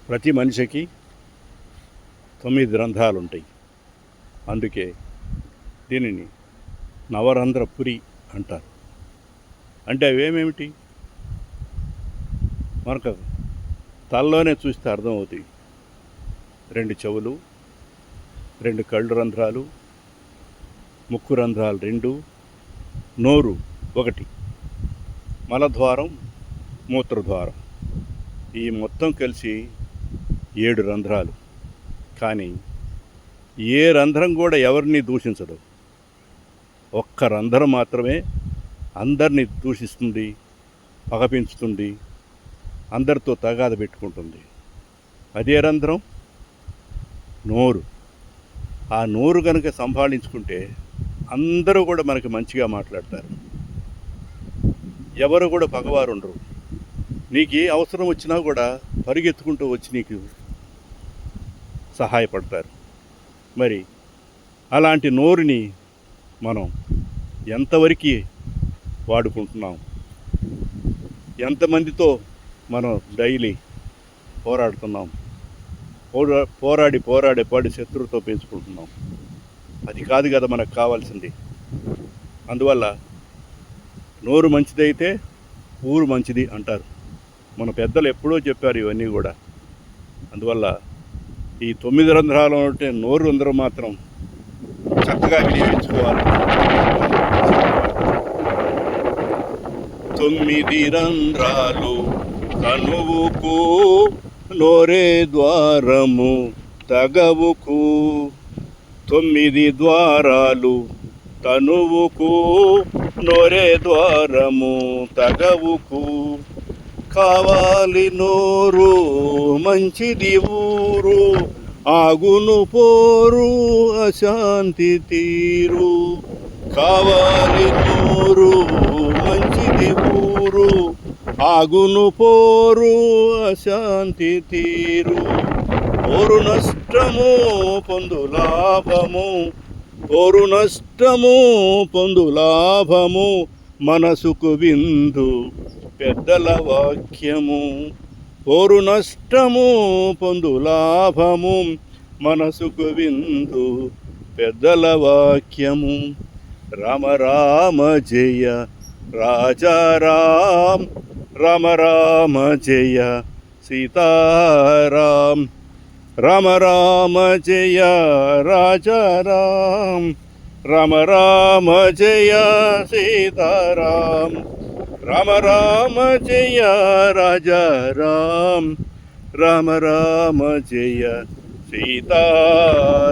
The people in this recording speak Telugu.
ప్రతి మనిషికి 9 రంధ్రాలు ఉంటాయి. అందుకే దీనిని నవరంధ్రపురి అంటారు. అంటే అవేమేమిటి మనకు తలలోనే చూస్తే అర్థమవుతాయి. 2 చెవులు, 2 కళ్ళు రంధ్రాలు, ముక్కు రంధ్రాలు 2, నోరు 1, మలద్వారం, మూత్రద్వారం, ఈ మొత్తం కలిసి 7 రంధ్రాలు. కానీ ఏ రంధ్రం కూడా ఎవరిని దూషించదు. ఒక్క రంధ్రం మాత్రమే అందరినీ దూషిస్తుంది, పగ పెంచుతుంది, అందరితో తగాద పెట్టుకుంటుంది. అదే రంధ్రం నోరు. ఆ నోరు కనుక సంభాళించుకుంటే అందరూ కూడా మనకి మంచిగా మాట్లాడతారు. ఎవరు కూడా పగవారు ఉండరు. నీకు ఏ అవసరం వచ్చినా కూడా పరిగెత్తుకుంటూ వచ్చి నీకు సహాయపడతారు. మరి అలాంటి నోరుని మనం ఎంతవరకు వాడుకుంటున్నాం? ఎంతమందితో మనం డైలీ పోరాడుతున్నాం? పోరాడి శత్రువుతో పెంచుకుంటున్నాం. అది కాదు కదా మనకు కావాల్సింది. అందువల్ల నోరు మంచిదైతే ఊరు మంచిది అంటారు. మన పెద్దలు ఎప్పుడో చెప్పారు ఇవన్నీ కూడా. అందువల్ల ఈ 9 రంధ్రాలు ఉంటే నోరు రంధ్రం మాత్రం చక్కగా వినియోగించుకోవాలి. 9 రంధ్రాలు తనువుకు, నోరే ద్వారము తగవుకు. 9 ద్వారాలు తనువుకు, నోరే ద్వారము తగవుకు. కావాలి నోరు మంచిది ఊరు, ఆగును పోరు అశాంతి తీరు. కావాలి నోరు మంచిది ఊరు, ఆగును పోరు అశాంతి తీరు. పోరు నష్టము పొందు లాభము, పోరు నష్టము పొందు లాభము. మనసుకు విందు పెద్దల వాక్యము. పోరు నష్టము పొందు లాభము, మనసుకు విందు పెద్దల వాక్యము. రామ రామ జయ రాజారాం, రామ రామ జయ సీతారాం. రామ రామ జయ రాజారాం, రామ రామ జయ సీతారాం. రామ రామ జయ రాజారాం, రామ రామ జయ సీతారాం.